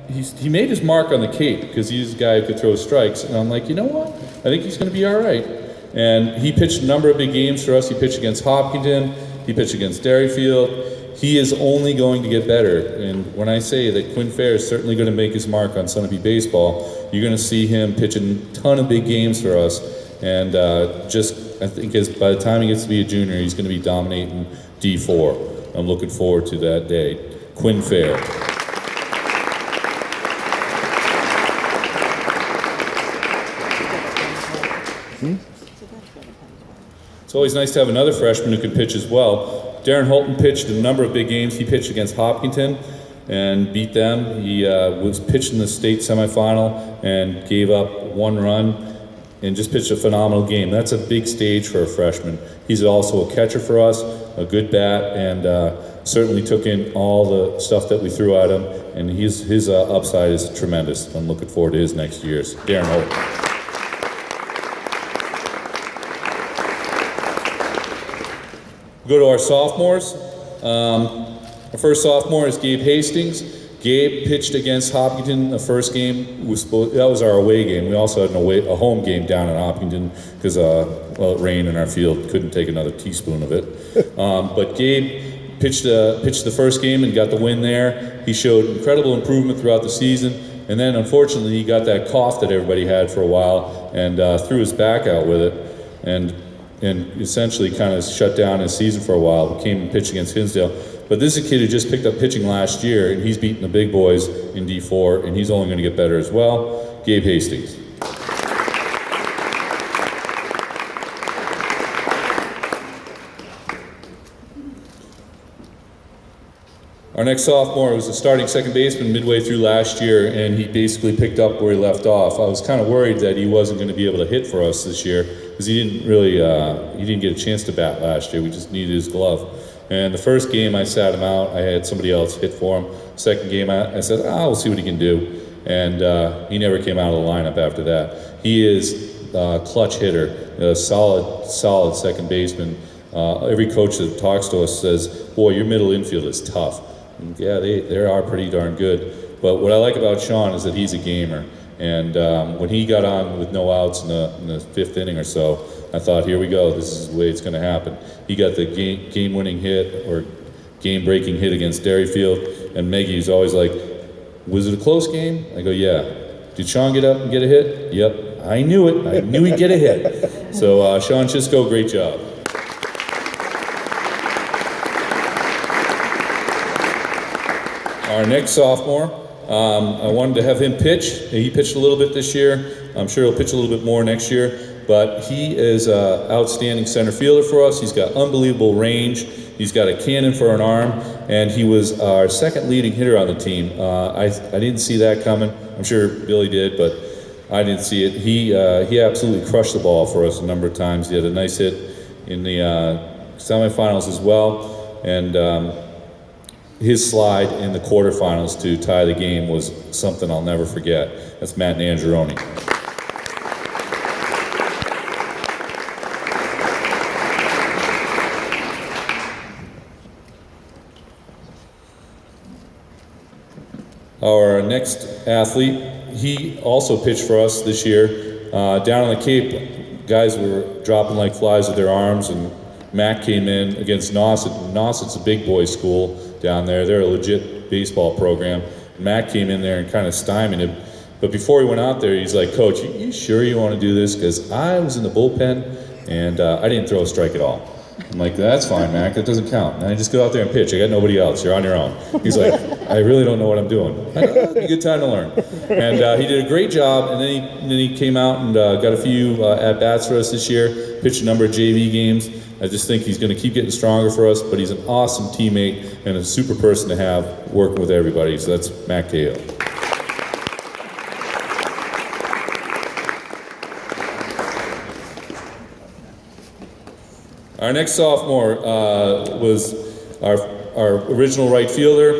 he made his mark on the Cape because he's a guy who could throw strikes. And I'm like, you know what? I think he's going to be all right. And he pitched a number of big games for us. He pitched against Hopkinton. He pitched against Derryfield. He is only going to get better. And when I say that Quinn Fair is certainly going to make his mark on Sunapee Baseball, you're going to see him pitching a ton of big games for us. And I think by the time he gets to be a junior, he's going to be dominating D4. I'm looking forward to that day. Quinn Fair. It's always nice to have another freshman who can pitch as well. Darren Holton pitched a number of big games. He pitched against Hopkinton and beat them. He was pitched in the state semifinal and gave up 1 run and just pitched a phenomenal game. That's a big stage for a freshman. He's also a catcher for us, a good bat, and certainly took in all the stuff that we threw at him, and his upside is tremendous. I'm looking forward to his next years. Darren Holton. We'll go to our sophomores. Our first sophomore is Gabe Hastings. Gabe pitched against Hopkinton the first game. That was our away game. We also had a home game down in Hopkinton because it rained in our field. Couldn't take another teaspoon of it. But Gabe pitched the first game and got the win there. He showed incredible improvement throughout the season. And then unfortunately he got that cough that everybody had for a while and threw his back out with it. And essentially kind of shut down his season for a while. Came and pitched against Hinsdale. But this is a kid who just picked up pitching last year, and he's beating the big boys in D4, and he's only going to get better as well. Gabe Hastings. Our next sophomore was a starting second baseman midway through last year, and he basically picked up where he left off. I was kind of worried that he wasn't going to be able to hit for us this year because he didn't get a chance to bat last year. We just needed his glove. And the first game I sat him out. I had somebody else hit for him. Second game I said, we'll see what he can do. And he never came out of the lineup after that. He is a clutch hitter, a solid second baseman. Every coach that talks to us says, boy, your middle infield is tough. And yeah, they are pretty darn good. But what I like about Sean is that he's a gamer. And when he got on with no outs in the 5th inning or so, I thought, here we go, this is the way it's going to happen. He got the game-winning hit or game-breaking hit against Derryfield, and Maggie's always like, was it a close game? I go, yeah. Did Sean get up and get a hit? Yep, I knew it. I knew he'd get a hit. So Sean Chisco, great job. Our next sophomore, I wanted to have him pitch. He pitched a little bit this year. I'm sure he'll pitch a little bit more next year. But he is an outstanding center fielder for us. He's got unbelievable range. He's got a cannon for an arm. And he was our second leading hitter on the team. I didn't see that coming. I'm sure Billy did, but I didn't see it. He absolutely crushed the ball for us a number of times. He had a nice hit in the semifinals as well. And his slide in the quarterfinals to tie the game was something I'll never forget. That's Matt Nangeroni. Our next athlete, he also pitched for us this year. Down on the Cape, guys were dropping like flies with their arms, and Mac came in against Nauset. Nauset's a big boy school down there. They're a legit baseball program. Mac came in there and kind of stymied him. But before he went out there, he's like, Coach, you sure you want to do this? Because I was in the bullpen, and I didn't throw a strike at all. I'm like, that's fine, Mac, that doesn't count. And I just go out there and pitch. I got nobody else. You're on your own. He's like, I really don't know what I'm doing. It'd be a good time to learn. And he did a great job, and then he came out and got a few at-bats for us this year, pitched a number of JV games. I just think he's going to keep getting stronger for us, but he's an awesome teammate and a super person to have working with everybody. So that's Mac Cahill. Our next sophomore was our original right fielder.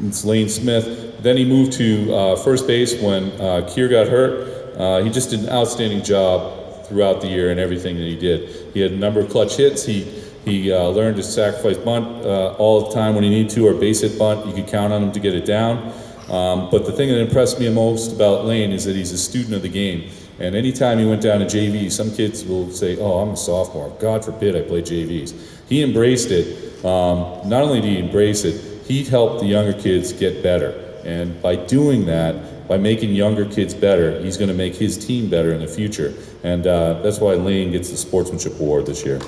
It's Lane Smith. Then he moved to first base when Kier got hurt. He just did an outstanding job throughout the year and everything that he did. He had a number of clutch hits. He learned to sacrifice bunt all the time when he needed to, or base hit bunt. You could count on him to get it down. But the thing that impressed me most about Lane is that he's a student of the game. And anytime he went down to JV, some kids will say, oh, I'm a sophomore. God forbid I play JVs. He embraced it. Not only did he embrace it, he helped the younger kids get better. And by doing that, by making younger kids better, he's going to make his team better in the future. And that's why Lane gets the Sportsmanship Award this year.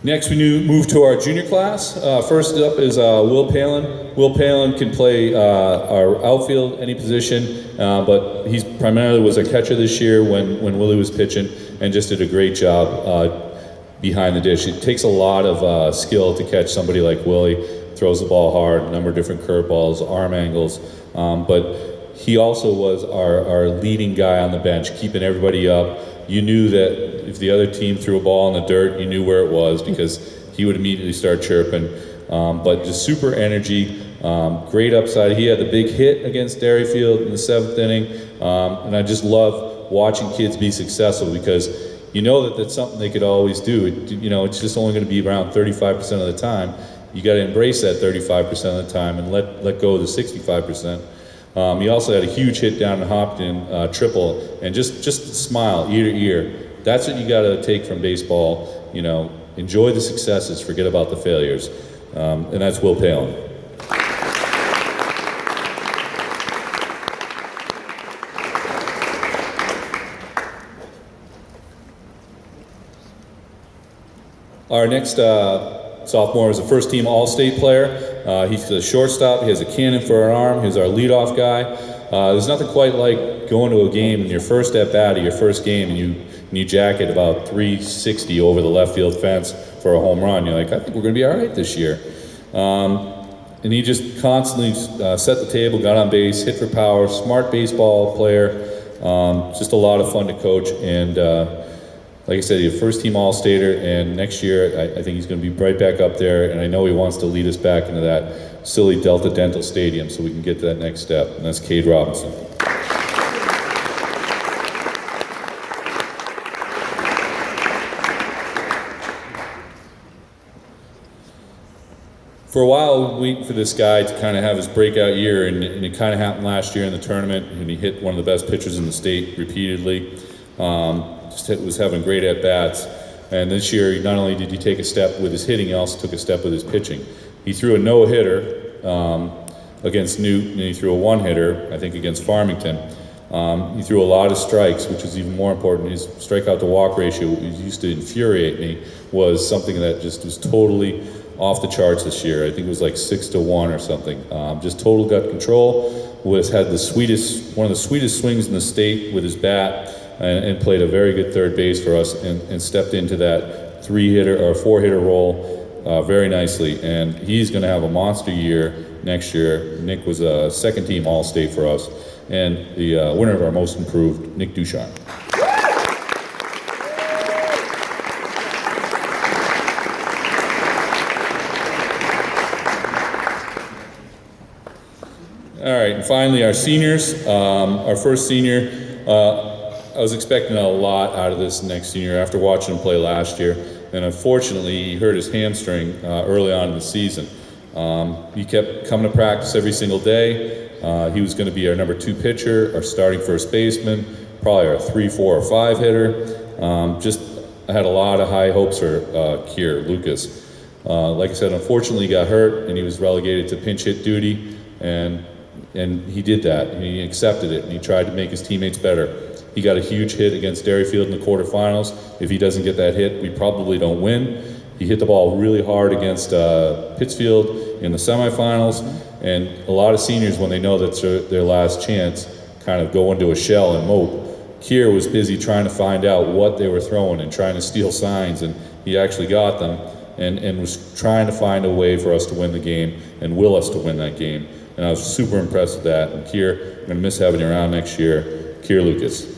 Next, we move to our junior class. First up is Will Palin. Will Palin can play our outfield, any position, but he primarily was a catcher this year when Willie was pitching, and just did a great job behind the dish. It takes a lot of skill to catch somebody like Willie. Throws the ball hard, a number of different curveballs, arm angles, but he also was our leading guy on the bench, keeping everybody up. You knew that if the other team threw a ball in the dirt, you knew where it was because he would immediately start chirping. But just super energy, great upside. He had the big hit against Derryfield in the 7th inning, and I just love watching kids be successful because you know that that's something they could always do. It's just only going to be around 35% of the time. You got to embrace that 35% of the time and let go of the 65%. He also had a huge hit down in Hopkton, triple, and just smile ear to ear. That's what you got to take from baseball. Enjoy the successes, forget about the failures, and that's Will Palin. Our next sophomore is a first-team All-State player. He's a shortstop. He has a cannon for an arm. He's our leadoff guy. There's nothing quite like going to a game and your first at-bat of your first game and you jack it about 360 over the left field fence for a home run. You're like, I think we're going to be all right this year. And he just constantly set the table, got on base, hit for power, smart baseball player. Just a lot of fun to coach. And like I said, he's a first-team All-Stater, and next year I think he's going to be right back up there, and I know he wants to lead us back into that silly Delta Dental Stadium so we can get to that next step, and that's Cade Robinson. For a while, we waited for this guy to kind of have his breakout year, and it kind of happened last year in the tournament, and he hit one of the best pitchers in the state repeatedly. Was having great at-bats, and this year not only did he take a step with his hitting, he also took a step with his pitching. He threw a no-hitter against Newt, and he threw a one-hitter, I think, against Farmington. He threw a lot of strikes, which is even more important. His strikeout-to-walk ratio, which used to infuriate me, was something that just was totally off the charts this year. I think it was like 6-1 or something. Just total gut control. Had one of the sweetest swings in the state with his bat. And played a very good third base for us and stepped into that 3-hitter or 4-hitter role very nicely. And he's going to have a monster year next year. Nick was a second-team All-State for us, and the winner of our Most Improved, Nick Ducharme. All right, and finally our seniors. Our first senior, I was expecting a lot out of this next senior after watching him play last year, and unfortunately he hurt his hamstring early on in the season. He kept coming to practice every single day. He was going to be our number 2 pitcher, our starting first baseman, probably our 3, 4, or 5 hitter. I had a lot of high hopes for Kier Lucas. Like I said, unfortunately he got hurt and he was relegated to pinch hit duty, and he did that, and he accepted it, and he tried to make his teammates better. He got a huge hit against Derryfield in the quarterfinals. If he doesn't get that hit, we probably don't win. He hit the ball really hard against Pittsfield in the semifinals, and a lot of seniors, when they know that's their last chance, kind of go into a shell and mope. Kier was busy trying to find out what they were throwing and trying to steal signs, and he actually got them and was trying to find a way for us to win the game and will us to win that game. And I was super impressed with that. And Kier, I'm going to miss having you around next year. Kier Lucas.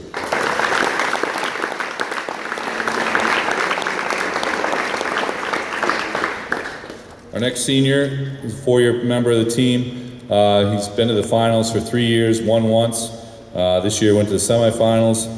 Our next senior is a 4-year member of the team. He's been to the finals for 3 years, won once. This year went to the semifinals.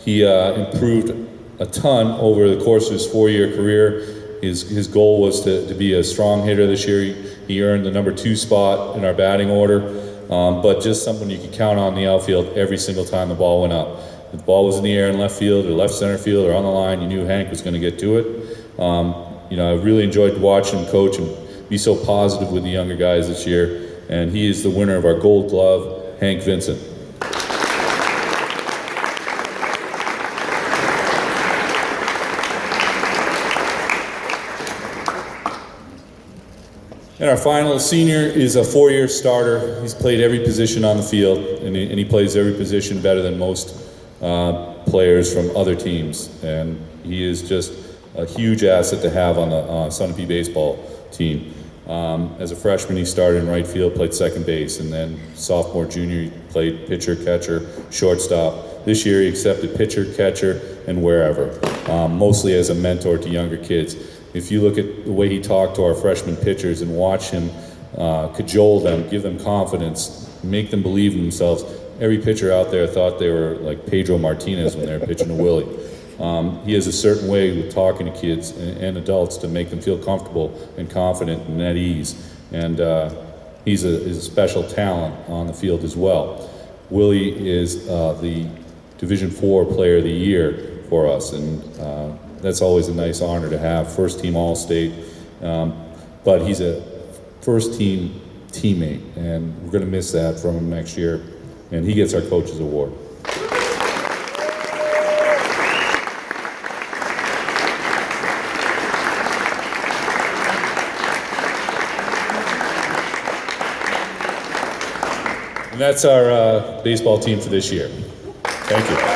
He improved a ton over the course of his 4-year career. His goal was to be a strong hitter this year. He earned the number 2 spot in our batting order, but just someone you could count on in the outfield every single time the ball went up. If the ball was in the air in left field or left center field or on the line, you knew Hank was going to get to it. I really enjoyed watching him coach and be so positive with the younger guys this year, and he is the winner of our Gold Glove, Hank Vincent. And our final senior is a 4-year starter. He's played every position on the field, and he plays every position better than most players from other teams. And he is just a huge asset to have on the Sunapee Baseball team. As a freshman, he started in right field, played second base, and then sophomore, junior, he played pitcher, catcher, shortstop. This year, he accepted pitcher, catcher, and wherever, mostly as a mentor to younger kids. If you look at the way he talked to our freshman pitchers and watch him cajole them, give them confidence, make them believe in themselves, every pitcher out there thought they were like Pedro Martinez when they were pitching to Willie. He has a certain way with talking to kids and adults to make them feel comfortable and confident and at ease. And he's a special talent on the field as well. Willie is the Division IV Player of the Year for us, and that's always a nice honor to have. First team All-State, but he's a first team teammate, and we're going to miss that from him next year, and he gets our Coach's Award. And that's our baseball team for this year. Thank you.